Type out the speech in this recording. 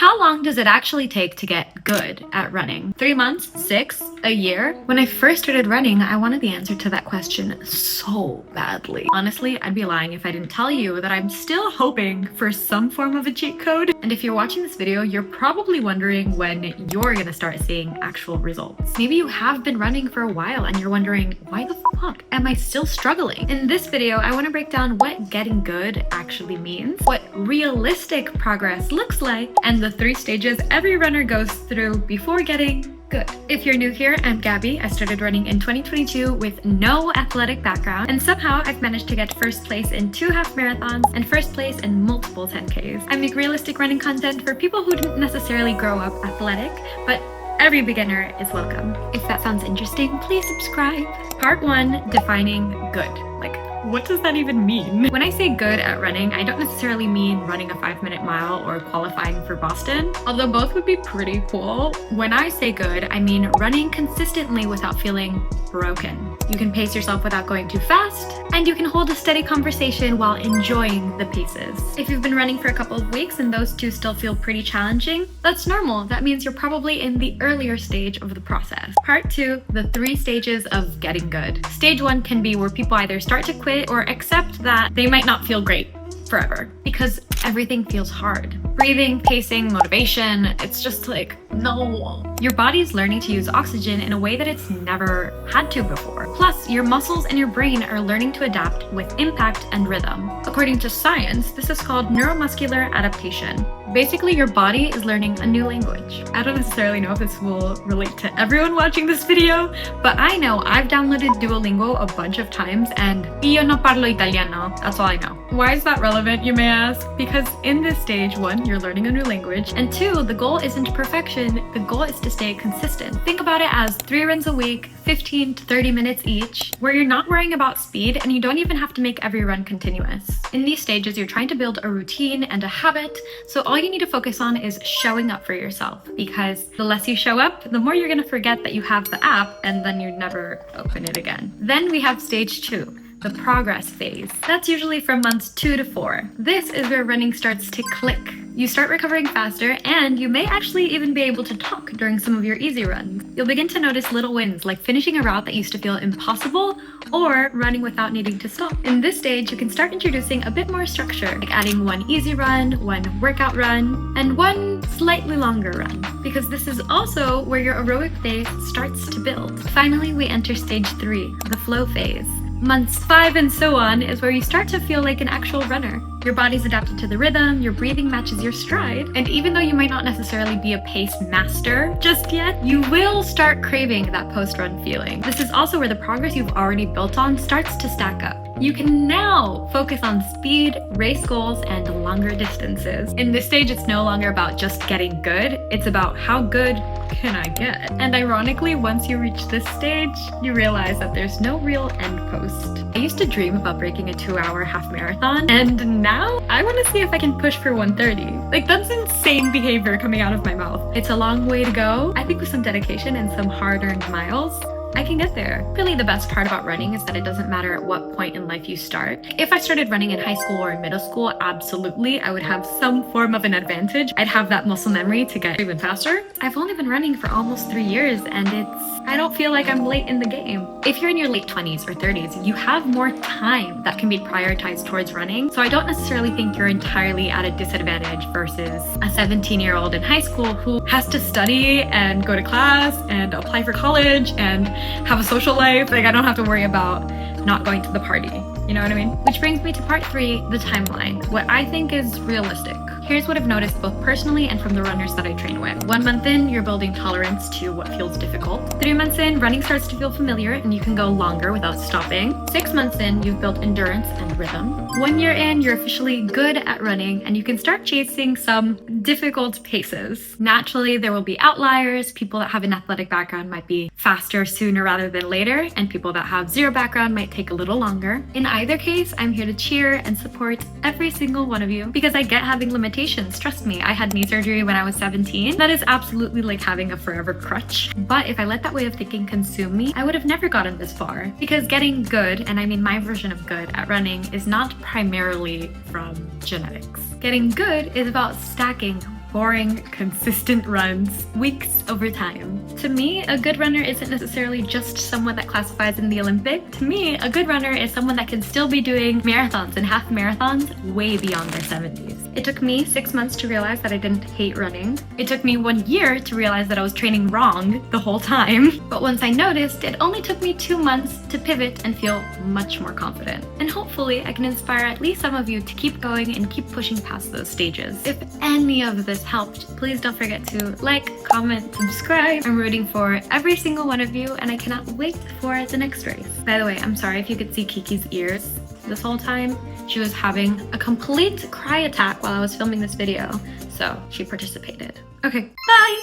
How long does it actually take to get good at running? 3 months? 6? A year? When I first started running, I wanted the answer to that question so badly. Honestly, I'd be lying if I didn't tell you that I'm still hoping for some form of a cheat code. And if you're watching this video, you're probably wondering when you're gonna start seeing actual results. Maybe you have been running for a while and you're wondering, why the fuck am I still struggling? In this video, I want to break down what getting good actually means, what realistic progress looks like, and the 3 stages every runner goes through before getting good. If you're new here, I'm Gabby. I started running in 2022 with no athletic background, and somehow I've managed to get first place in 2 half marathons and first place in multiple 10Ks. I make realistic running content for people who didn't necessarily grow up athletic, but every beginner is welcome. If that sounds interesting, please subscribe. Part 1, defining good. Like, what does that even mean? When I say good at running, I don't necessarily mean running a 5-minute mile or qualifying for Boston, although both would be pretty cool. When I say good, I mean running consistently without feeling broken. You can pace yourself without going too fast, and you can hold a steady conversation while enjoying the paces. If you've been running for a couple of weeks and those 2 still feel pretty challenging, that's normal. That means you're probably in the earlier stage of the process. Part 2, the 3 stages of getting good. Stage 1 can be where people either start to quit or accept that they might not feel great forever because everything feels hard. Breathing, pacing, motivation, it's just like, no. Your body's learning to use oxygen in a way that it's never had to before. Plus, your muscles and your brain are learning to adapt with impact and rhythm. According to science, this is called neuromuscular adaptation. Basically, your body is learning a new language. I don't necessarily know if this will relate to everyone watching this video, but I know I've downloaded Duolingo a bunch of times and io no parlo italiano, that's all I know. Why is that relevant, you may ask? Because in this stage, 1, you're learning a new language, and 2, the goal isn't perfection, the goal is to stay consistent. Think about it as 3 runs a week, 15 to 30 minutes each, where you're not worrying about speed and you don't even have to make every run continuous. In these stages, you're trying to build a routine and a habit, so all you need to focus on is showing up for yourself, because the less you show up, the more you're gonna forget that you have the app and then you never open it again. Then we have stage 2. The progress phase. That's usually from months 2 to 4. This is where running starts to click. You start recovering faster, and you may actually even be able to talk during some of your easy runs. You'll begin to notice little wins, like finishing a route that used to feel impossible, or running without needing to stop. In this stage, you can start introducing a bit more structure, like adding 1 easy run, 1 workout run, and 1 slightly longer run, because this is also where your aerobic phase starts to build. Finally, we enter stage 3, the flow phase. Months 5 and so on is where you start to feel like an actual runner. Your body's adapted to the rhythm, your breathing matches your stride, and even though you might not necessarily be a pace master just yet, you will start craving that post-run feeling. This is also where the progress you've already built on starts to stack up. You can now focus on speed, race goals, and longer distances. In this stage, it's no longer about just getting good, it's about how good can I get? And ironically, once you reach this stage, you realize that there's no real end post. I used to dream about breaking a 2-hour half marathon, and now I want to see if I can push for 1:30. Like, that's insane behavior coming out of my mouth. It's a long way to go. I think with some dedication and some hard-earned miles, I can get there. Really, the best part about running is that it doesn't matter at what point in life you start. If I started running in high school or in middle school, absolutely, I would have some form of an advantage. I'd have that muscle memory to get even faster. I've only been running for almost 3 years, and I don't feel like I'm late in the game. If you're in your late 20s or 30s, you have more time that can be prioritized towards running, so I don't necessarily think you're entirely at a disadvantage versus a 17-year-old in high school who has to study and go to class and apply for college and have a social life. Like, I don't have to worry about not going to the party. You know what I mean? Which brings me to part 3, the timeline. What I think is realistic. Here's what I've noticed both personally and from the runners that I train with. 1 month in, you're building tolerance to what feels difficult. 3 months in, running starts to feel familiar and you can go longer without stopping. 6 months in, you've built endurance and rhythm. 1 year in, you're officially good at running and you can start chasing some difficult paces. Naturally, there will be outliers. People that have an athletic background might be faster sooner rather than later, and people that have 0 background might take a little longer. In either case, I'm here to cheer and support every single one of you because I get having limitations. Trust me, I had knee surgery when I was 17. That is absolutely like having a forever crutch. But if I let that way of thinking consume me, I would have never gotten this far. Because getting good, and I mean my version of good at running, is not primarily from genetics. Getting good is about stacking boring, consistent runs, weeks over time. To me, a good runner isn't necessarily just someone that classifies in the Olympic. To me, a good runner is someone that can still be doing marathons and half marathons way beyond their 70s. It took me 6 months to realize that I didn't hate running. It took me 1 year to realize that I was training wrong the whole time. But once I noticed, it only took me 2 months to pivot and feel much more confident. And hopefully I can inspire at least some of you to keep going and keep pushing past those stages. If any of this helped, please don't forget to like, comment, subscribe. I'm rooting for every single one of you and I cannot wait for the next race. By the way, I'm sorry if you could see Kiki's ears this whole time. She was having a complete cry attack while I was filming this video, so she participated. Okay, bye!